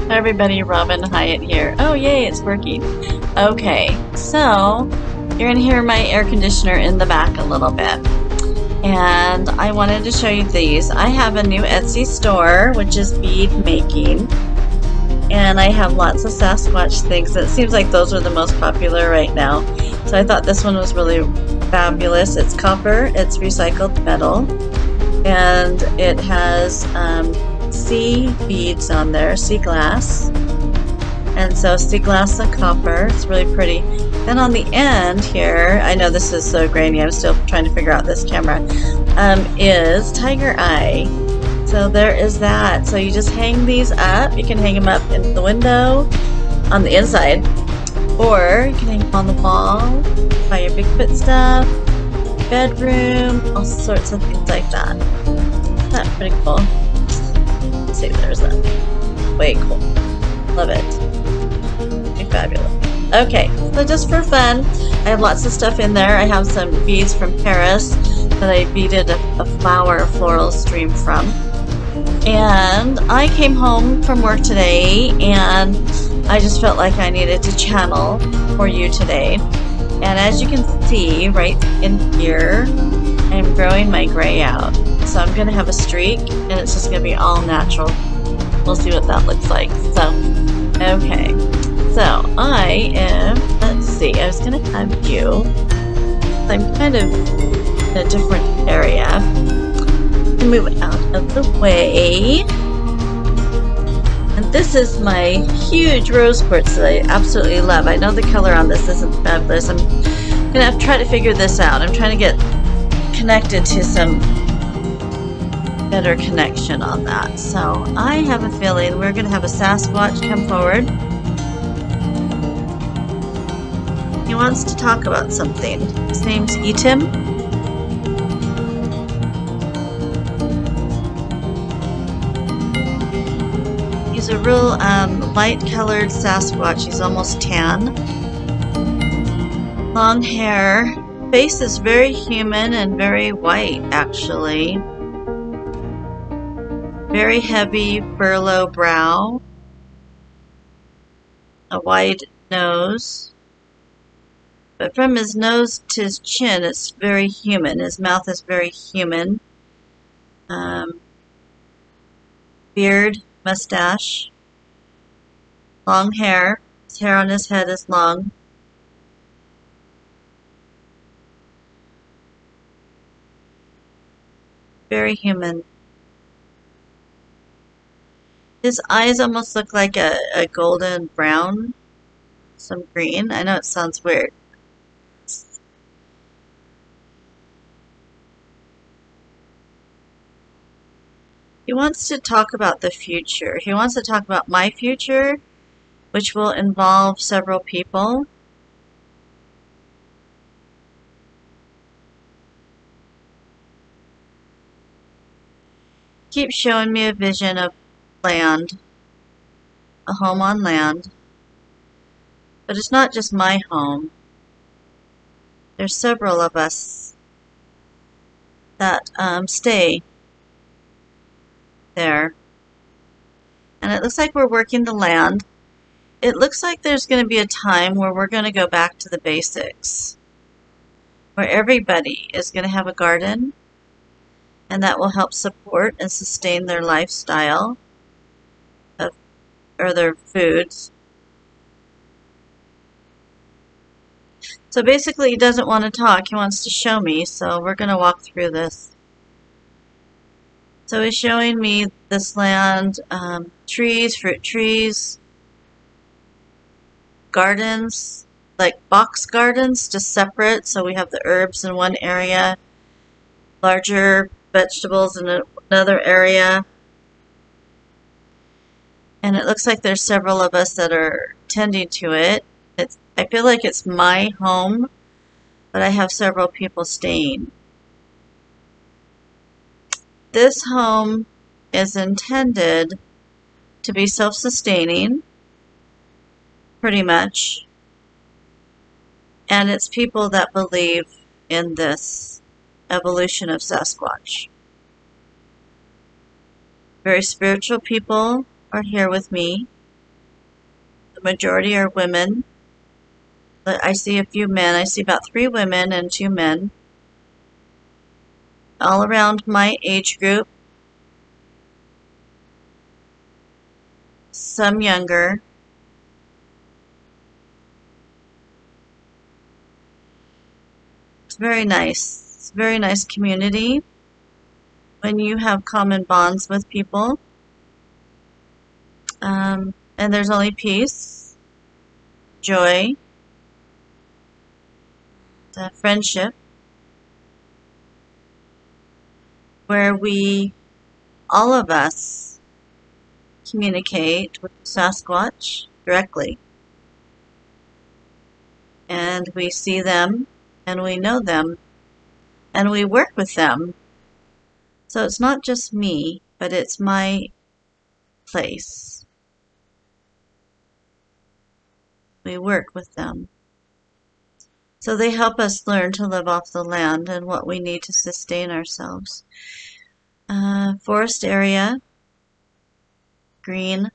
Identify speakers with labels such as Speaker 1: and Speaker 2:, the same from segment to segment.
Speaker 1: Everybody, Robin Hyatt here. Oh, yay, it's working. Okay, so you're gonna hear my air conditioner in the back a little bit. And I wanted to show you these. I have a new Etsy store, which is bead making. And I have lots of Sasquatch things. It seems like those are the most popular right now. So I thought this one was really fabulous. It's copper, it's recycled metal, and it has sea beads on there, sea glass. And so sea glass and copper. It's really pretty. Then on the end here, I know this is so grainy, I'm still trying to figure out this camera, is tiger eye. So there is that. So you just hang these up. You can hang them up in the window on the inside, or you can hang them on the wall by your Bigfoot stuff, bedroom, all sorts of things like that. Isn't that pretty cool? Let's see, there's that. Way cool. Love it. Be fabulous. Okay, so just for fun, I have lots of stuff in there. I have some beads from Paris that I beaded a flower floral stream from. And I came home from work today and I just felt like I needed to channel for you today. And as you can see right in here, I'm growing my gray out. So I'm going to have a streak and it's just going to be all natural. We'll see what that looks like. So, okay. So I am, let's see, I was going to have you, I'm kind of in a different area. Move it out of the way. And this is my huge rose quartz that I absolutely love. I know the color on this isn't fabulous. I'm gonna have to try to figure this out. I'm trying to get connected to some better connection on that. So I have a feeling we're gonna have a Sasquatch come forward. He wants to talk about something. His name's Etim. He's a real light-colored Sasquatch. He's almost tan. Long hair. Face is very human and very white, actually. Very heavy furlough brow. A wide nose. But from his nose to his chin, it's very human. His mouth is very human. Beard. Mustache, long hair. His hair on his head is long. Very human. His eyes almost look like a golden brown, some green. I know it sounds weird. He wants to talk about the future. He wants to talk about my future, which will involve several people. Keep showing me a vision of land, a home on land. But it's not just my home. There's several of us that stay there. And it looks like we're working the land. It looks like there's going to be a time where we're going to go back to the basics, where everybody is going to have a garden, and that will help support and sustain their lifestyle or their foods. So basically he doesn't want to talk, he wants to show me, so we're going to walk through this. So he's showing me this land, trees, fruit trees, gardens, like box gardens, just separate. So we have the herbs in one area, larger vegetables in another area. And it looks like there's several of us that are tending to it. I feel like it's my home, but I have several people staying. This home is intended to be self-sustaining, pretty much, and it's people that believe in this evolution of Sasquatch. Very spiritual people are here with me. The majority are women, but I see a few men. I see about 3 women and 2 men, all around my age group, some younger. It's very nice. It's a very nice community when you have common bonds with people. And there's only peace, joy, friendship, where all of us, communicate with Sasquatch directly. And we see them, and we know them, and we work with them. So it's not just me, but it's my place. We work with them. So they help us learn to live off the land and what we need to sustain ourselves. Forest area, green.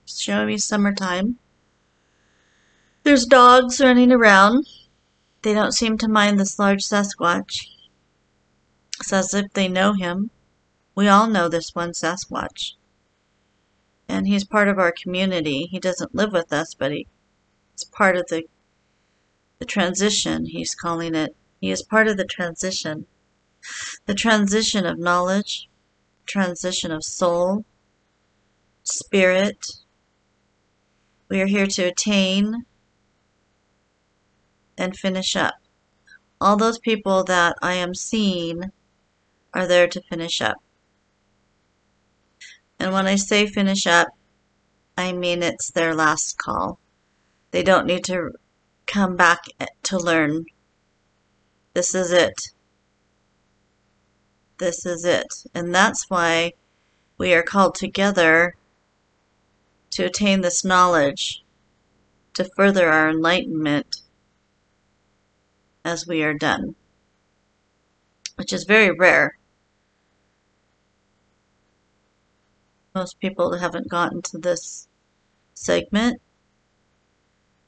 Speaker 1: Show me summertime. There's dogs running around. They don't seem to mind this large Sasquatch. It's as if they know him. We all know this one Sasquatch. And he's part of our community. He doesn't live with us, but he's part of the transition, he's calling it. He is part of the transition. The transition of knowledge, transition of soul, spirit. We are here to attain and finish up. All those people that I am seeing are there to finish up. And when I say finish up, I mean it's their last call. They don't need to come back to learn. This is it. This is it. And that's why we are called together to attain this knowledge, to further our enlightenment as we are done, which is very rare. Most people haven't gotten to this segment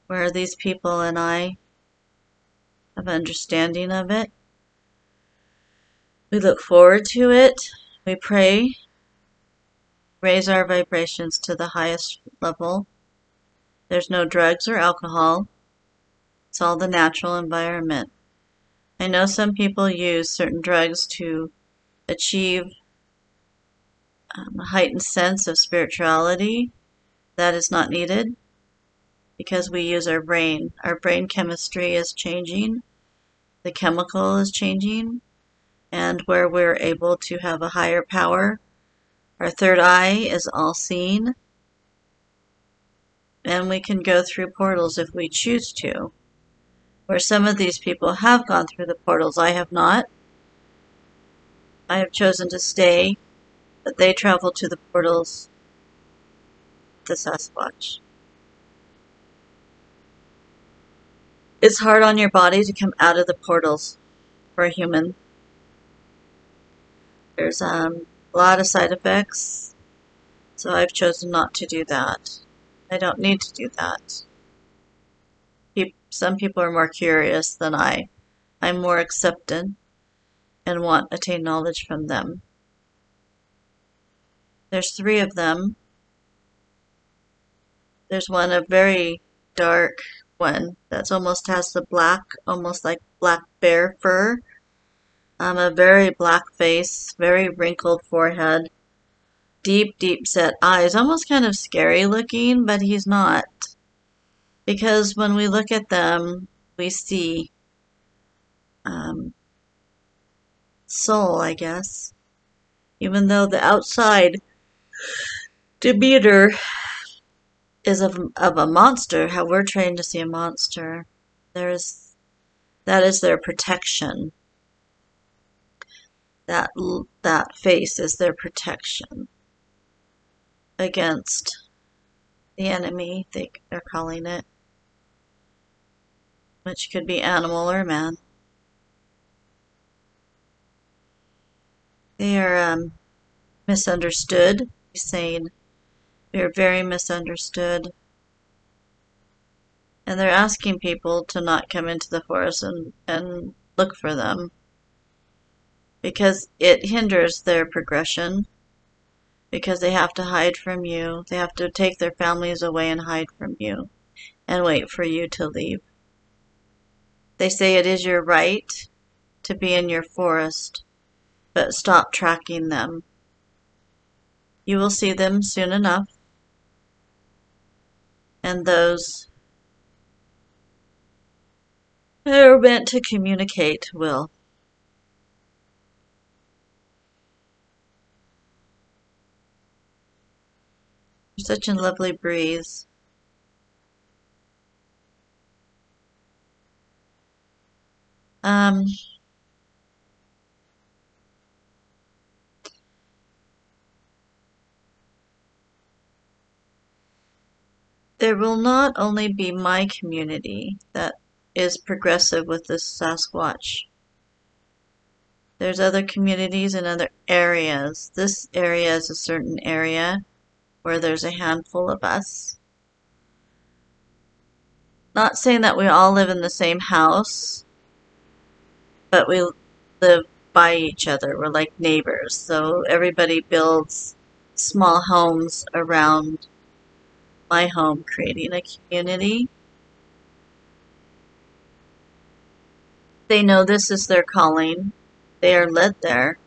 Speaker 1: where these people and I have understanding of it. We look forward to it. We pray, raise our vibrations to the highest level. There's no drugs or alcohol. It's all the natural environment. I know some people use certain drugs to achieve a heightened sense of spirituality. That is not needed because we use our brain. Our brain chemistry is changing. The chemical is changing. And where we're able to have a higher power, our third eye is all seeing. And we can go through portals if we choose to. Where some of these people have gone through the portals, I have not. I have chosen to stay, but they travel to the portals, the Sasquatch. It's hard on your body to come out of the portals for a human. There's a lot of side effects, so I've chosen not to do that. I don't need to do that. Some people are more curious than I. I'm more accepted and want to attain knowledge from them. There's 3 of them. There's one, a very dark one, that's almost has the black, almost like black bear fur. A very black face, very wrinkled forehead, deep, deep set eyes, almost kind of scary looking, but he's not. Because when we look at them, we see soul, I guess. Even though the outside demeanor is of a monster, how we're trained to see a monster, that is their protection. That face is their protection against the enemy, they're calling it, which could be animal or man. They are misunderstood. He's saying we are very misunderstood. And they're asking people to not come into the forest and look for them because it hinders their progression, because they have to hide from you. They have to take their families away and hide from you and wait for you to leave. They say it is your right to be in your forest, but stop tracking them. You will see them soon enough, and those who are meant to communicate will. Such a lovely breeze. Um, there will not only be my community that is progressive with this Sasquatch. There's other communities in other areas. This area is a certain area where there's a handful of us. Not saying that we all live in the same house, but we live by each other. We're like neighbors. So everybody builds small homes around my home, creating a community. They know this is their calling. They are led there.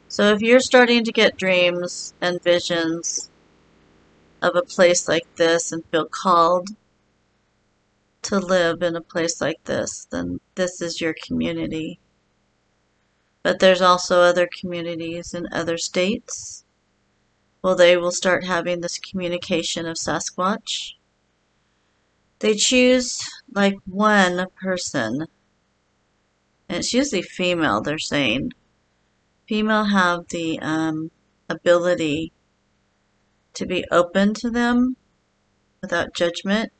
Speaker 1: So if you're starting to get dreams and visions of a place like this and feel called to live in a place like this, then this is your community. But there's also other communities in other states. Well, they will start having this communication of Sasquatch. They choose like one person, and it's usually female, they're saying. Female have the ability to be open to them without judgment,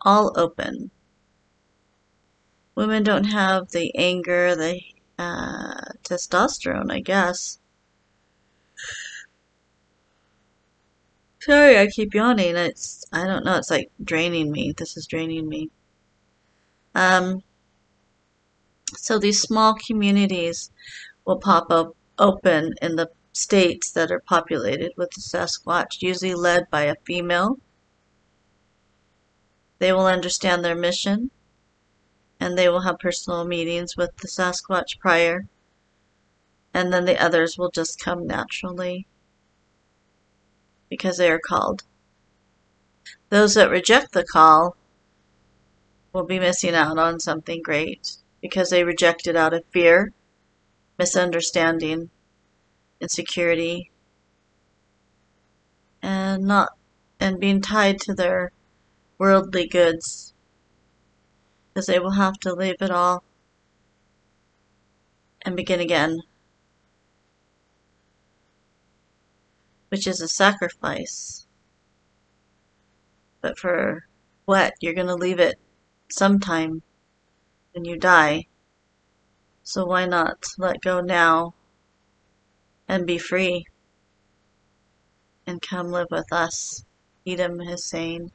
Speaker 1: all open. Women don't have the anger, the testosterone, I guess. Sorry, I keep yawning. I don't know, it's like draining me. This is draining me. So these small communities will pop up open in the states that are populated with the Sasquatch, usually led by a female. They will understand their mission, and they will have personal meetings with the Sasquatch prior, and then the others will just come naturally because they are called. Those that reject the call will be missing out on something great because they reject it out of fear, misunderstanding, insecurity, and being tied to their worldly goods, because they will have to leave it all and begin again, which is a sacrifice. But for what? You're going to leave it sometime when you die. So why not let go now and be free and come live with us? Etim is saying.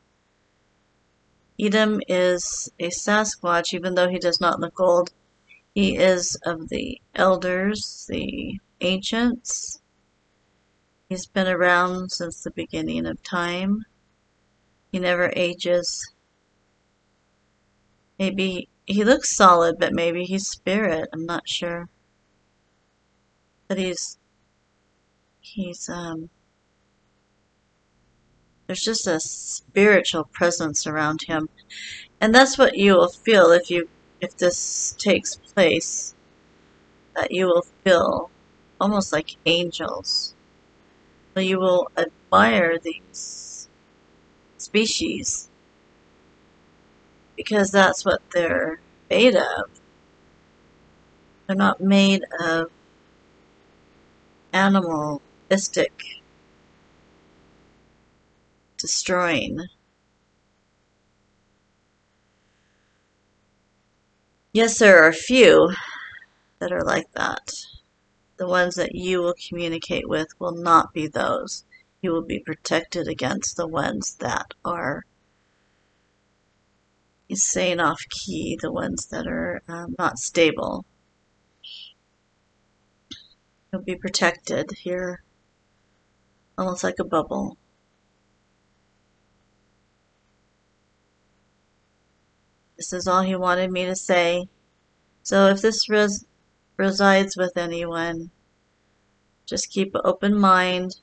Speaker 1: Etim is a Sasquatch, even though he does not look old. He is of the elders, the ancients. He's been around since the beginning of time. He never ages. Maybe he looks solid, but maybe he's spirit. I'm not sure. But he's there's just a spiritual presence around him. And that's what you will feel if this takes place. That you will feel almost like angels. You will admire these species because that's what they're made of. They're not made of animalistic destroying. Yes, there are a few that are like that. The ones that you will communicate with will not be those. You will be protected against the ones that are saying off key, the ones that are not stable. You'll be protected here, almost like a bubble. This is all he wanted me to say. So if this resides with anyone, just keep an open mind,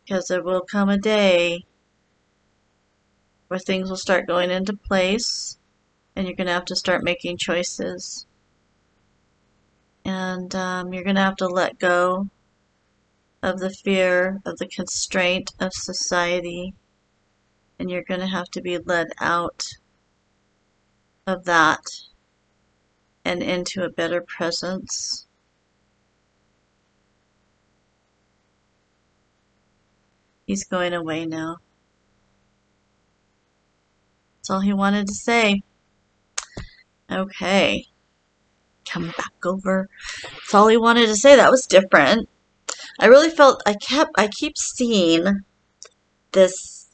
Speaker 1: because there will come a day where things will start going into place and you're going to have to start making choices. And you're going to have to let go of the fear, of the constraint of society, and you're going to have to be led out of that and into a better presence. He's going away now. That's all he wanted to say. Okay. Come back over. That's all he wanted to say. That was different. I really felt I keep seeing this,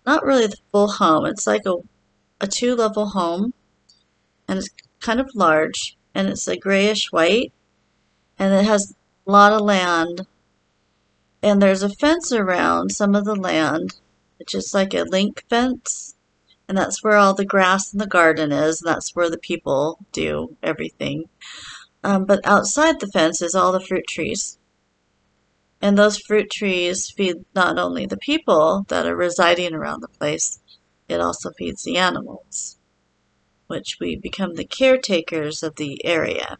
Speaker 1: not really the full home. It's like a 2-level home, and it's kind of large, and it's a grayish white, and it has a lot of land, and there's a fence around some of the land, which is like a link fence, and that's where all the grass in the garden is, and that's where the people do everything. But outside the fence is all the fruit trees. And those fruit trees feed not only the people that are residing around the place, it also feeds the animals, which we become the caretakers of the area.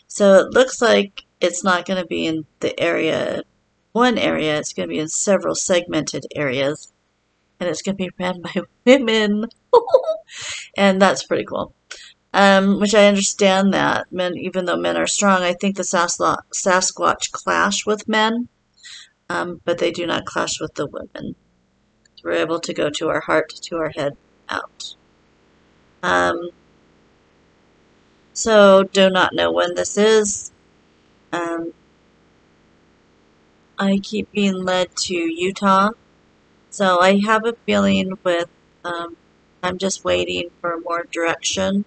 Speaker 1: So it looks like it's not going to be in the area, one area, it's going to be in several segmented areas, and it's going to be ran by women. And that's pretty cool. Which I understand that men, even though men are strong, I think the Sasquatch clash with men, but they do not clash with the women. We're able to go to our heart, to our head, out. So do not know when this is. I keep being led to Utah, so I have a feeling with. I'm just waiting for more direction.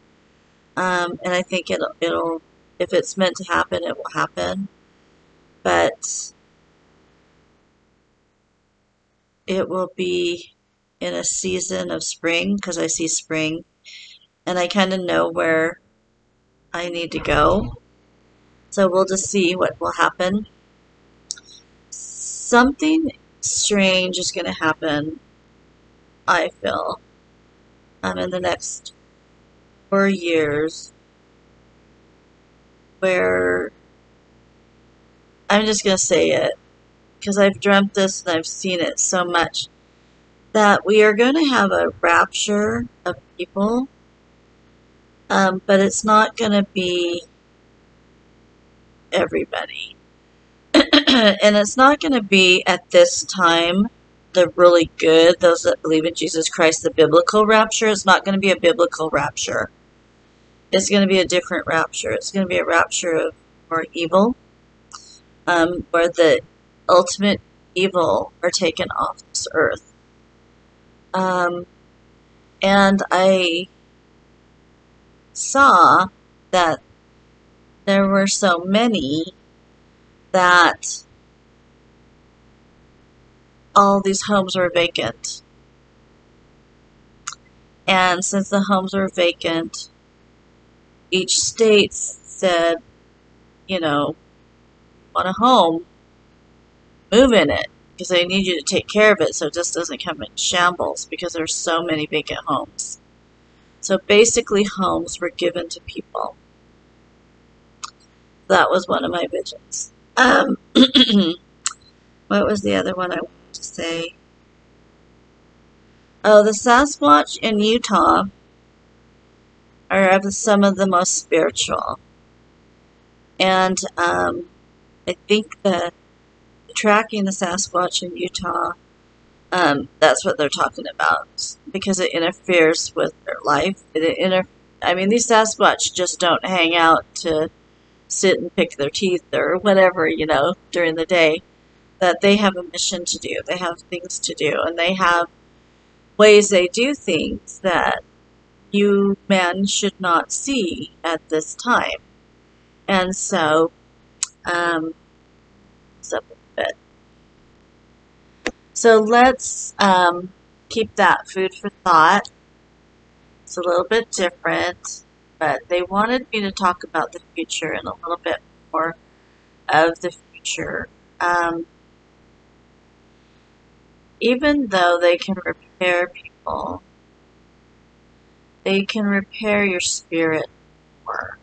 Speaker 1: And I think it'll, if it's meant to happen, it will happen. But it will be in a season of spring, because I see spring, and I kind of know where I need to go. So we'll just see what will happen. Something strange is going to happen, I feel, in the next 4 years, where I'm just going to say it, because I've dreamt this and I've seen it so much, that we are going to have a rapture of people, but it's not going to be everybody. And it's not going to be at this time the really good, those that believe in Jesus Christ, the biblical rapture. It's not going to be a biblical rapture. It's going to be a different rapture. It's going to be a rapture of more evil, where the ultimate evil are taken off this earth. And I saw that there were so many that all these homes were vacant. And since the homes were vacant, each state said, you know, want a home, move in it, because they need you to take care of it so it just doesn't come in shambles, because there's so many vacant homes. So basically homes were given to people. That was one of my visions. What was the other one I wanted to say? Oh, the Sasquatch in Utah are some of the most spiritual. And I think that tracking the Sasquatch in Utah, that's what they're talking about, because it interferes with their life. I mean, these Sasquatch just don't hang out to sit and pick their teeth or whatever, you know, during the day, that they have a mission to do. They have things to do, and they have ways they do things that you men should not see at this time. And so, what's up a bit? So let's keep that food for thought. It's a little bit different, but they wanted me to talk about the future and a little bit more of the future. Even though they can repair people, they can repair your spirit more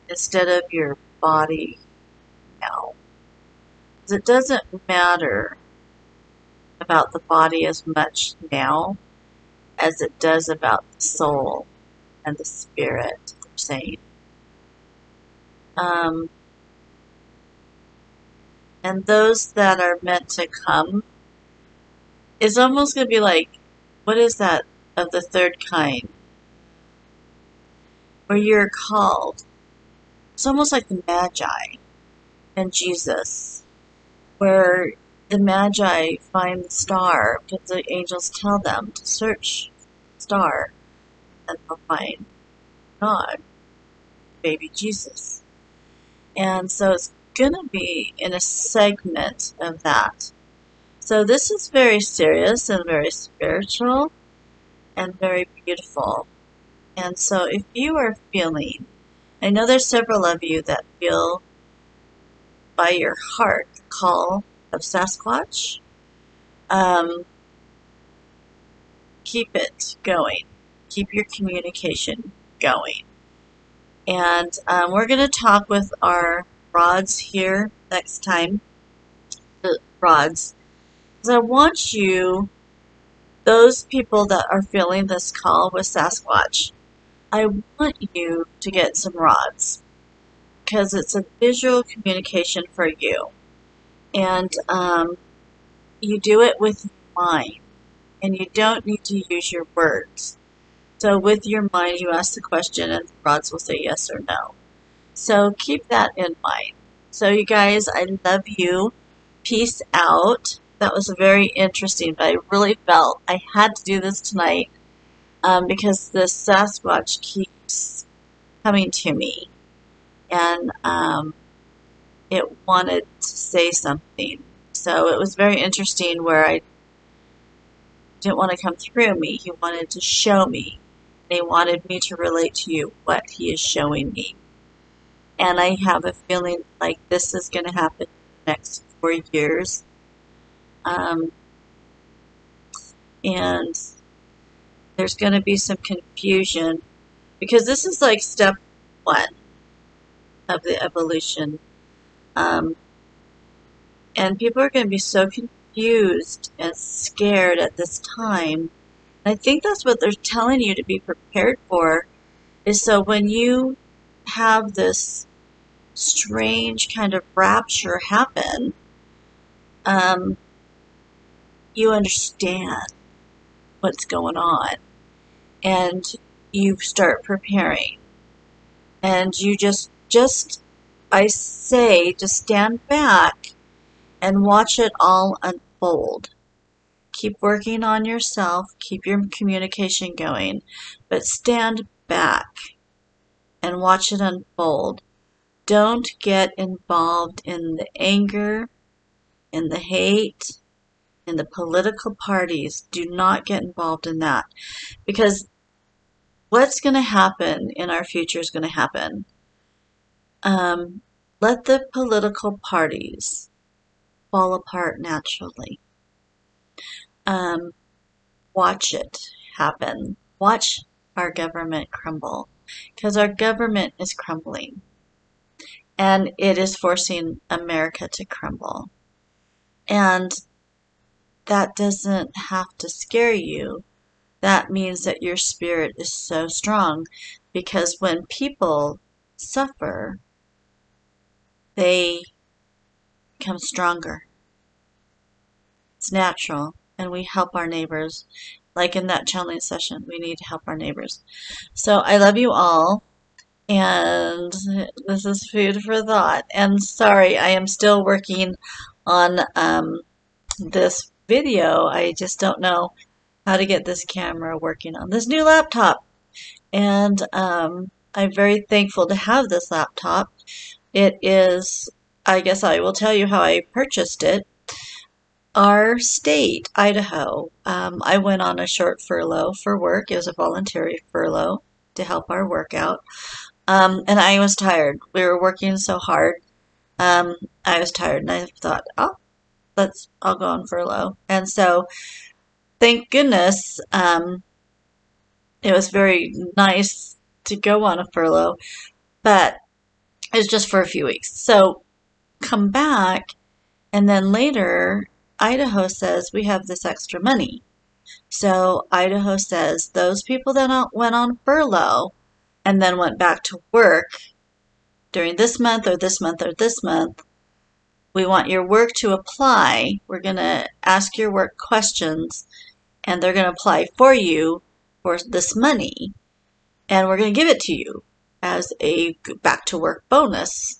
Speaker 1: instead of your body now. Because it doesn't matter about the body as much now as it does about the soul and the spirit, they're saying. And those that are meant to come is almost going to be like, what is that of the third kind? Where you're called. It's almost like the Magi and Jesus, where the Magi find the star because the angels tell them to search the star and they'll find God, baby Jesus. And so it's going to be in a segment of that. So this is very serious and very spiritual and very beautiful. And so if you are feeling, I know there's several of you that feel by your heart the call of Sasquatch, keep it going. Keep your communication going. And we're going to talk with our rods here next time. The rods. So I want you, those people that are feeling this call with Sasquatch, I want you to get some rods because it's a visual communication for you. And you do it with your mind, and you don't need to use your words. So with your mind, you ask the question, and the rods will say yes or no. So keep that in mind. So you guys, I love you. Peace out. That was very interesting, but I really felt I had to do this tonight because the Sasquatch keeps coming to me, and it wanted to say something. So it was very interesting where I didn't want to come through me. He wanted to show me. And he wanted me to relate to you what he is showing me. And I have a feeling like this is going to happen in the next 4 years. And there's going to be some confusion because this is like step 1 of the evolution. And people are going to be so confused and scared at this time. And I think that's what they're telling you to be prepared for, is so when you have this strange kind of rapture happen, you understand what's going on. And you start preparing. And you just I say, just stand back and watch it all unfold. Keep working on yourself, keep your communication going, but stand back and watch it unfold. Don't get involved in the anger, in the hate, in the political parties. Do not get involved in that, because what's going to happen in our future is going to happen. Let the political parties fall apart naturally. Watch it happen. Watch our government crumble, because our government is crumbling, and it is forcing America to crumble. And that doesn't have to scare you. That means that your spirit is so strong, because when people suffer, they become stronger. It's natural, and we help our neighbors. Like in that channeling session, we need to help our neighbors. So I love you all, And this is food for thought. And sorry, I am still working on this video. I just don't know how to get this camera working on this new laptop. And I'm very thankful to have this laptop. It is, I guess I will tell you how I purchased it. Our state, Idaho, I went on a short furlough for work. It was a voluntary furlough to help our work out. And I was tired. We were working so hard. I was tired, and I thought, oh, I'll go on furlough. And so, thank goodness, it was very nice to go on a furlough, but it was just for a few weeks. So, come back, and then later, Idaho says we have this extra money. So, Idaho says those people that went on furlough and then went back to work during this month or this month or this month, we want your work to apply. We're going to ask your work questions, and they're going to apply for you for this money, and we're going to give it to you as a back to work bonus.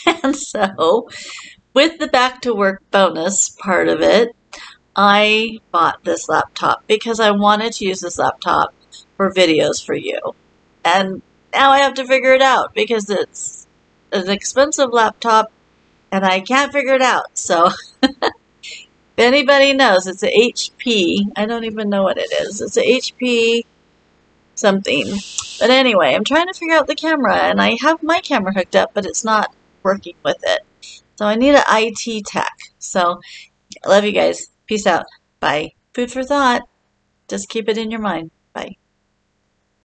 Speaker 1: And so, with the back to work bonus part of it, I bought this laptop because I wanted to use this laptop for videos for you. And now I have to figure it out because it's an expensive laptop and I can't figure it out. So if anybody knows, it's a HP. I don't even know what it is. It's a HP something. But anyway, I'm trying to figure out the camera, and I have my camera hooked up, but it's not working with it. So I need an IT tech. So I love you guys. Peace out. Bye. Food for thought. Just keep it in your mind. Bye.